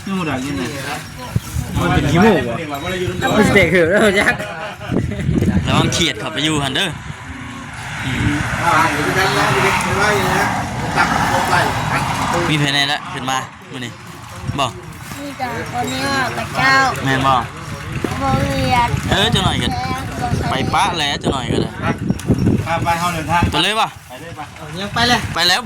นี่หมูดักยังไง มันเป็นขี้มูกมันเตะคือแล้วยักษ์ ระวังเขียดขับไปอยู่หันเด้อมีเพลงไหนละขึ้นมามื้อนี้บอก นี่จ้ะคนนี้ว่าพระเจ้า แม่นบอก โรงเรียน จะหน่อยกันไปปะแล้วจะหน่อยกันเลย ไปเฮาเดินทาง ไปเลยป่ะ ไปเลยป่ะ ยังไปเลย ไปแล้ว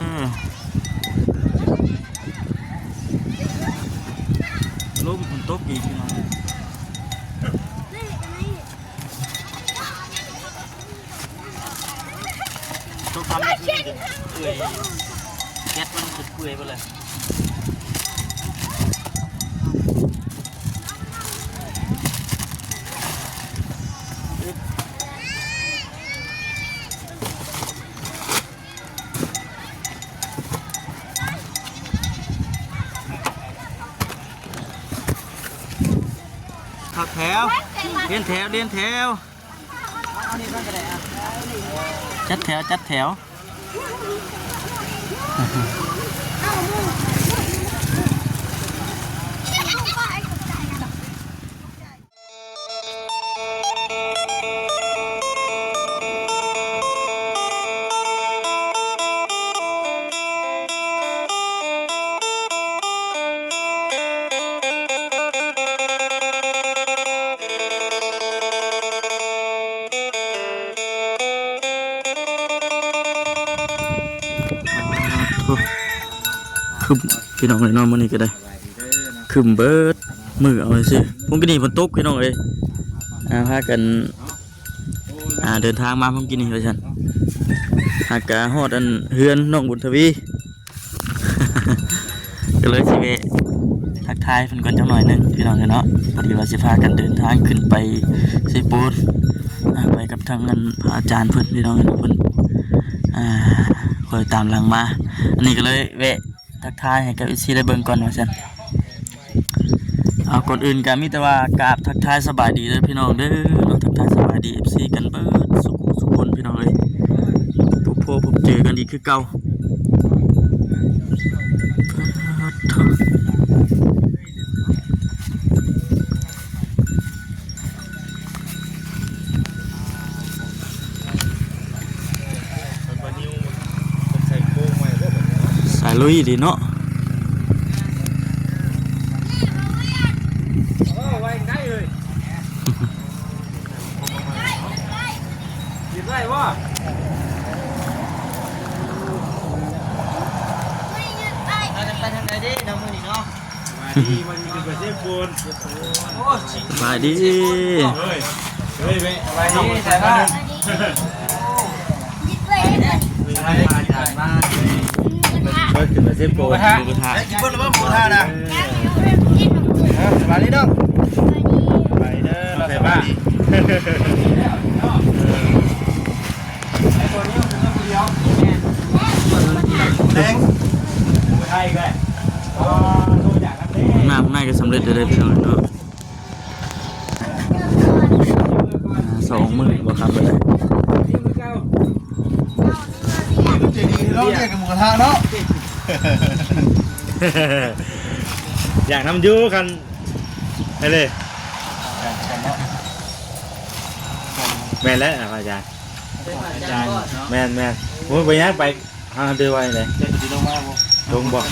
ลมฝนตกอีกต้องทำให้เปื่อยแก๊สมันสุดเปื่อยไปเลยขับแถวเลียนแถวจัดแถวคืมพี่น้องเลยนอนมื้อนี้ก็ได้คืมเบิดมือเอาเลยสิผมกินนี่ฝนตกพี่น้องเอ้ยพากันเดินทางมาผมกินนี่เลยฉันหากฮอดอันเฮือนน้องบุญทวี ก็เลยสิเวะทักทายเพิ่นก่อนจังหน่อยนึงพี่น้องเนาะพอดีว่าสิพากันเดินทางขึ้นไปเซปูนไปกับทางนั้นพระอาจารย์เพิ่นพี่น้องเพิ่นคอยตามหลังมาอันนี้ก็เลยเวะทักทายให้กับอีซีได้เบิ่งก่อนว่าซั่นเอาก่อนอื่นก็มีแต่ว่ากราบทักทายสบายดีเด้อพี่น้องเด้อเนาะทักทายสบายดี FC กันเบิดสุขคนพี่น้องเอ้ยพบเจอกันอีกคือเก่าสายลุยดีเนาะไว้ได้เลยหยิบได้วะไปทางไหนดิน้ำมือนี่เนาะวันนี้คือเซฟโฟน สบายดีเฮ้ยไปดีแต่ว่าเฮ้ยขึ้นมาเซฟโฟนหมูกระทะกินเบิ้ลหรือว่าหมูกระทะนะมาดิน้องไปเด้อเราใส่บ้าเด้งไทยก็น้ำน่าจะสำเร็จได้พี่น้องเนาะ2 มื้อบ่ครับเลยเราเรียกกันหมูกระทะเนาะอยากทำยูกันไปเลยแม่นแล้วอาจารย์แม่นมึงไปยักไปเดินไปเลยลงบอก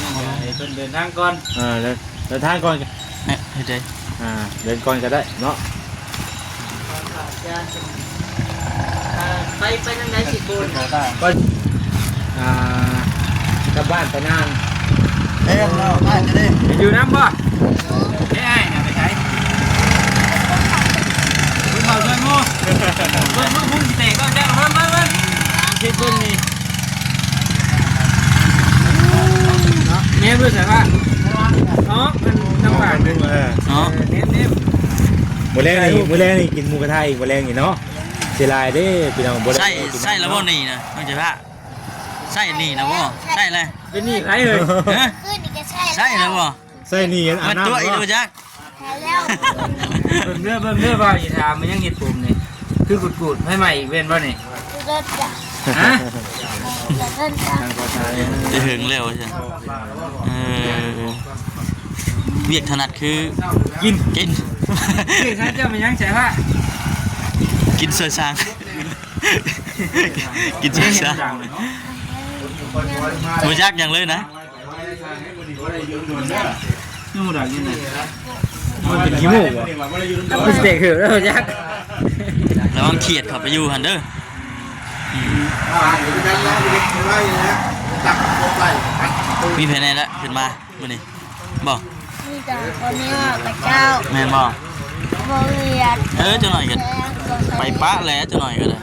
เดินทางก่อนเดินทางก่อนให้ได้เดินก่อนก็ได้เนาะไปทางไหนสิบูนก็กลับบ้านไปนานเราบ้านจะได้อยู่น้ำบ่ไม่ไอ้ไปใช้คุณเผาช่วยงูพุ่งเตะก็แจ้งมาคิดเพิ่งนี่เนี่ยเพื่อนใส่ว่าเนาะมันจังหวะนึงเนาะเนี่ยมื้อแรกนี่กินหมูกระทะอีกมื้อแรกนี่เนาะเสียลายเด้พี่น้องบ่ได้ใส่แล้วบ่นี่นะน้องเจ้าพระใส่นี่นะบ่ใส่เลยเป็นนี่ไรเลยใส่แล้วบ่ใส่นี่อันนั้นตัวอีดูจักเมื่อว่าอีทามันยังเห็ดผมนี่คือกูดให้ใหม่อีกเว้นบ่นี่ฮะ จะหึงเร็วใช่ เวียกถนัดคือ กิน กิน คือถ้าเจ้ามันยังใช่ปะ กินเสือช้าง กินเสือช้างมือยากอย่างเลยนะ นี่มันดังยังไงมันเป็นขี้มูกอ่ะมันเตะคือแล้วยักษ์ ระวังเขียดเข้าไปอยู่หันเด้อมีแผนไหนละขึ้นมามื้อนี้บอก มีแต่คนนี้กับเจ้า แม่นบอก โรงเรียน จะหน่อยกันไปปะแล้วจะหน่อยกันเลย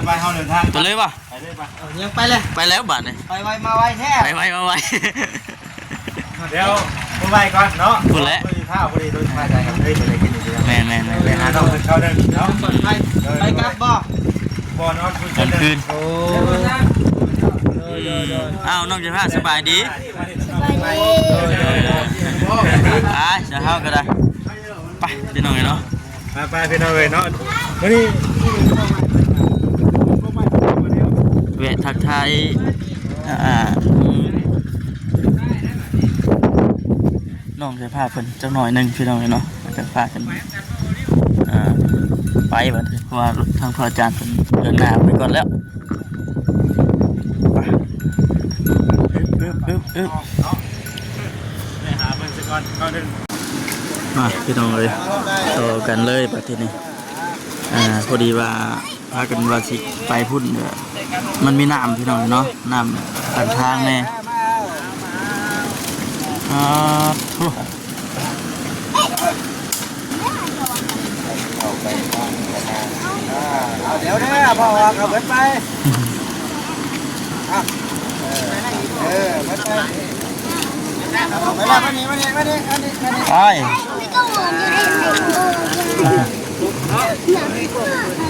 ไปเฮาเดินทาง ไปเลยป่ะ ไปเลยป่ะ ยังไปเลย ไปแล้วบาทเนี่ย ไปไวมาไวแท้ ไปมาไว เดี๋ยวผมไปก่อนเนาะ พูดแล้ว พอดีข้าวพอดีโดนพาใจครับเฮ้ยอะไรกินอยู่ดี แม่น ไปหาน้องเขาเดินเนาะ ไปกลับบ่ บ่นอนคุย กลางคืน โอ้ อ้าวน้องจะพาสบายดี ไปดี ไปจะเข้าก็ได้ไปพี่น้องเนาะ ไปพี่น้องเลยเนาะวันนี้ แวะทักทายน้องจะพาเพิ่นจักหน่อยหนึงพี่น้องเนาะจะพากันไปบัดนี้เพราะว่าทางพระอาจารย์เพิ่นเดินหน้าไปก่อนแล้วไปอึ๊บ ไปหาเพิ่นซะก่อนเขาเดิน มาพี่น้องเลยต่อกันเลยบัดทีนี้พอดีว่าพากันว่าสิไปพุ่นมันมีน้ำพี่น้องเนาะน้ำตันทางแน่ทุก เดี๋ยวนะพ่อเอาไปไปไปแล้วมานี่ ไป ไม่ต้องหวนอยู่ในหนึ่งและ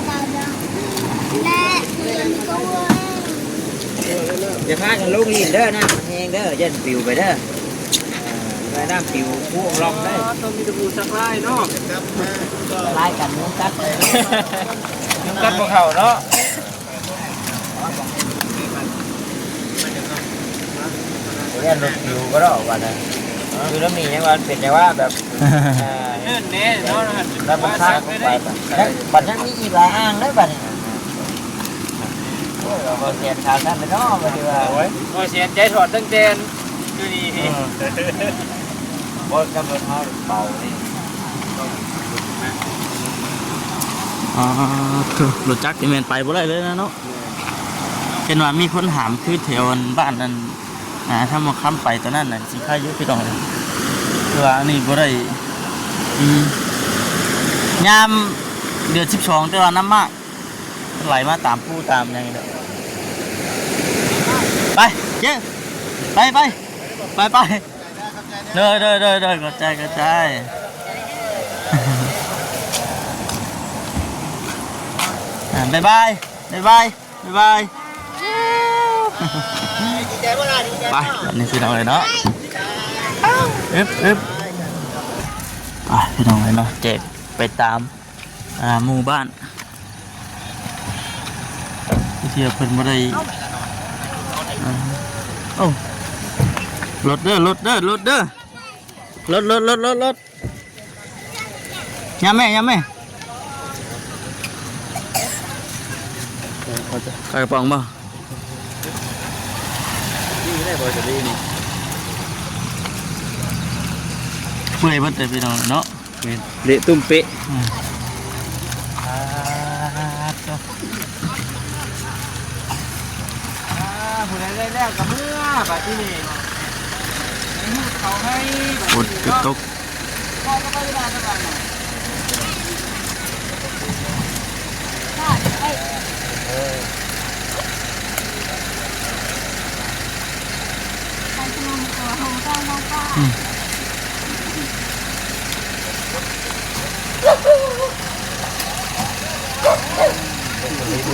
ก็ว่า อย่าพากันลูกหินเด้อนะแหงเด้อยันปิวไปเด้อไปน้ำปิวพุ่งลองได้ต้องมีตะปูสักไล่เนาะไล่กันนุ่งกัดนุ่งกัดพวกเขาเนาะเล่นรถปิวก็ได้วันนั้นคือแล้วมีอย่างวันเป็นอย่างว่าแบบเนื่อนเน่เนาะแล้วมันทักไปบัดนั้นมีอีกหลายอ่างได้บัดนี้เราเสียนชาวท่านไปเนาะมาดีว่าเราเสียนใจถอดตั้งเจนดูนี่บอลกำลังเอาเป่านี่ รถจักรที่แมนไปบ่ได้เลยนะเนาะเห็นว่ามีคนถามคือแถวบ้านนั้นถ้ามาค้ำไปตอนนั้นน่ะสิค่ายุพี่น้องคือว่านี่บ่ได้ยามเดือน12แต่ว่าน้ำมากไหลมาตามผู้ตามอย่างนี้เด้อไปเย้ไปเด้อกระจายบ๊ายบายไปนี่พี่น้องเลยเนาะอึ๊บพี่น้องเลยเนาะเจ็บไปตามหมู่บ้านที่เพิ่นบ่ได้โอ้รถเด้อยามแม่ใครกระป๋องบ่เมื่อยมันแต่พี่น้องเนาะ เละตุ้มเป๊ะผู้ใดได้แล้วกับเมื่อบัดที่นี่เขาให้ ฝนตก พ่อก็ไปได้บ้านหน่อย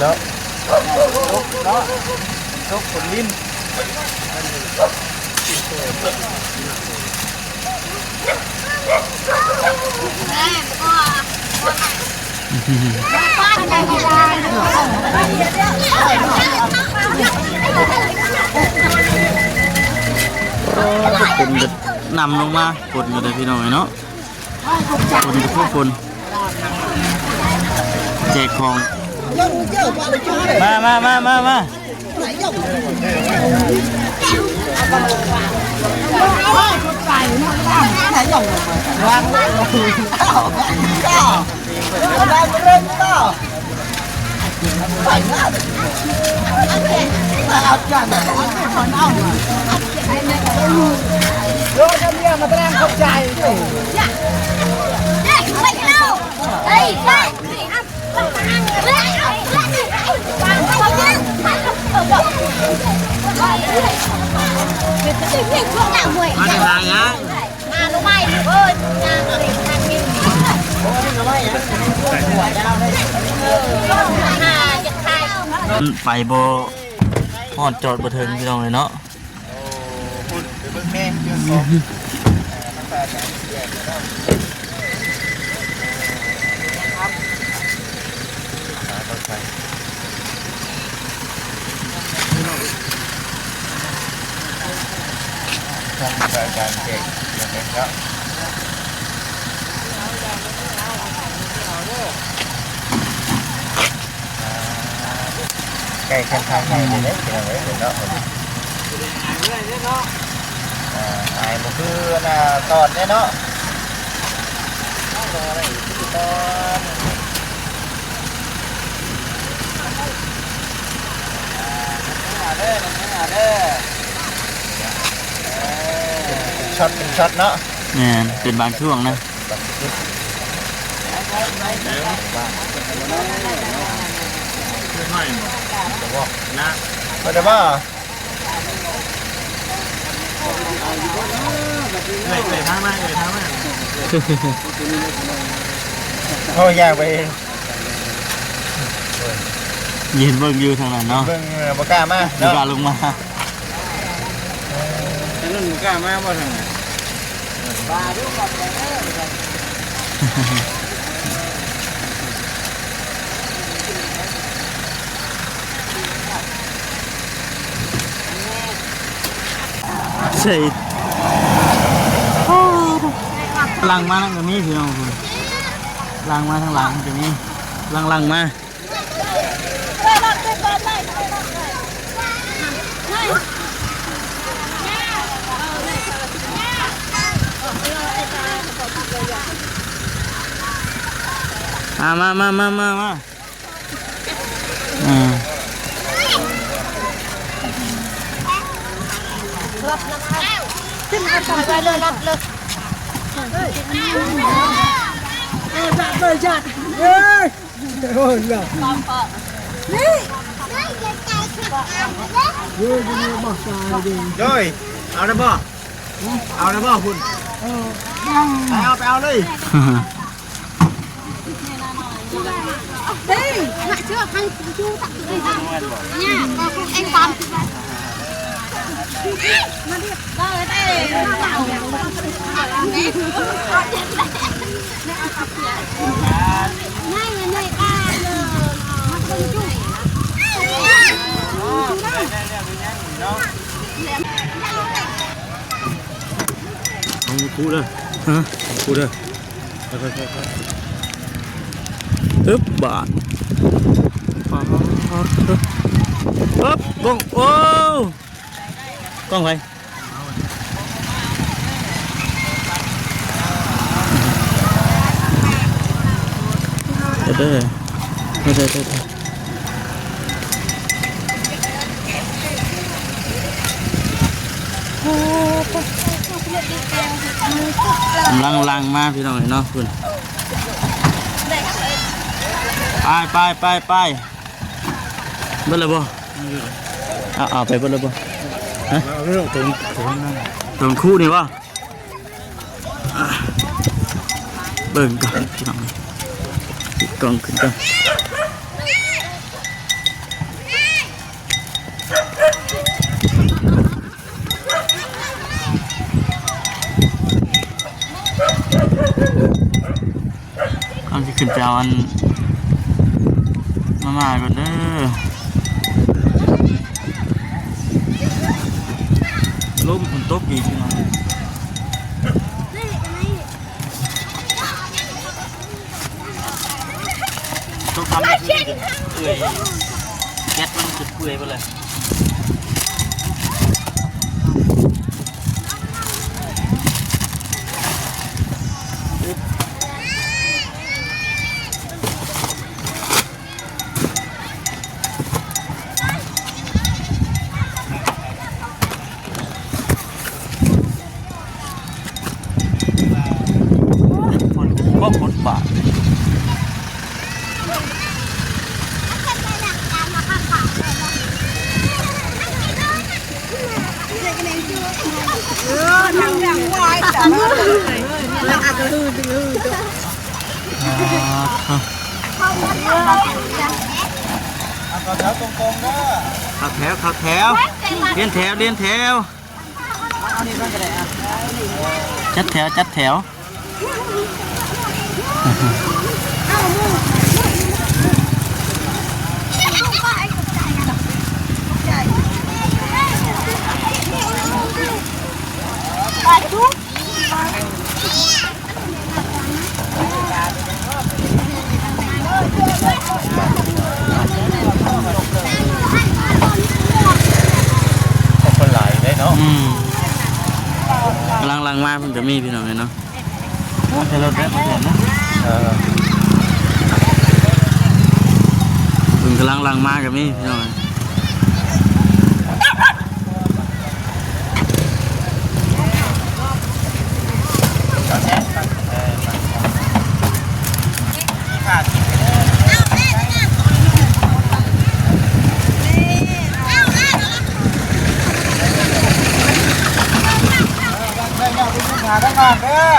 แล้วตกผลลิ้น ป้าใจไม่ได้ เป็น นำลงมาฝนอยู่เลยพี่น้องเนาะฝนกับพวกฝนแจกของมาไปโบฮอดจอดบ่ถึงพี่น้องเลยเนาะการเก่งนะครับ cây xem thang này thì đấy thì là đấy đó ai một cứ là còn đấy nó shot nó nèเป็นบางช่วงนะcó được không? Người thang mai. Thôi ra về. ยืนเบิ่งอยู่ทางนั้นเนาะ Vâng, bò cà ma. บ่กล้าลงมา Cái lưng cá ma bao thằng này. Bà đứa con này đó. ใช่หลังมานั่นก็มีพี่น้องหลังมาทางหลังก็มีหลังมามาขึ้นมาต่อยไปเลยรับเลยจัดเฮ้ยโอ้ยนี่Rồi, ao đây bò. Ao đây bò Phun. Ao đi. đi lại chưa thằng chú tặng người ta nha anh còn nó đi rồi đây nó bảo ngay người này ta nó không chú không cú đâu hả cú đâu ướp bạn ướp con ô con vậy đây lăng maพี่น้องเนาะคุณไปเบิ่งเลยบ่เอาไปเบิ่งเลยบ่ฮะตรงคู่นี่บ่เบิ่งก่อนพี่น้องติดกล้องขึ้นก่อนขึ้นไปเอาอันมาก่อนเด้อลมฝนตกอีกพี่น้อง จนเปื่อยแก๊สมันจนเปื่อยไปเลยคนบาทเข้าแถวเลียนแถวจัดแถวคนหลายได้เนาะกำลังลังมาเพิ่งจะมีพี่น้องเลยเนาะจะรถได้เปลี่ยนนะเพิ่งกำลังลังมากับมีพี่น้องหาทั้งงานเด้อ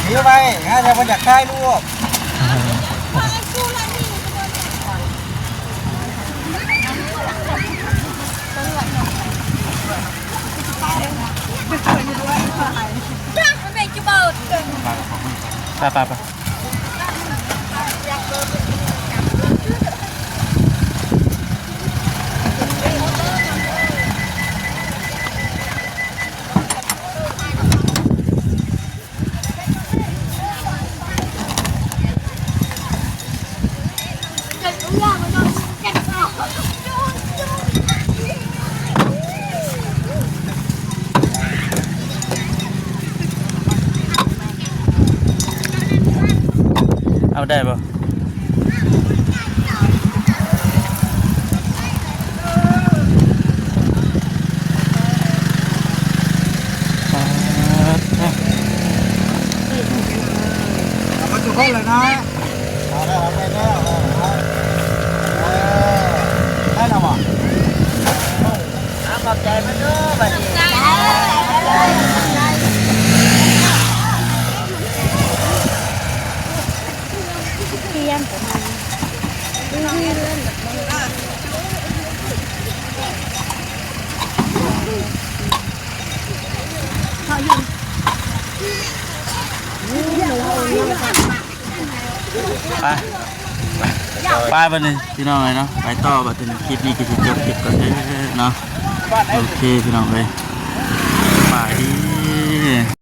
หนีไปฮะจะมาจากค่ายลูกไปเอาได้ป่ะมาจุดคนเลยนะเอาแล้วได้แล้วบ่ขอบใจมันด้วยบัดนี้ไปบัดนี้พี่น้องเลยเนาะไปต่อบัดนี้คลิปนี้ก็จะจบคลิปก่อนเด้อเนาะโอเคพี่น้องเลยไปดี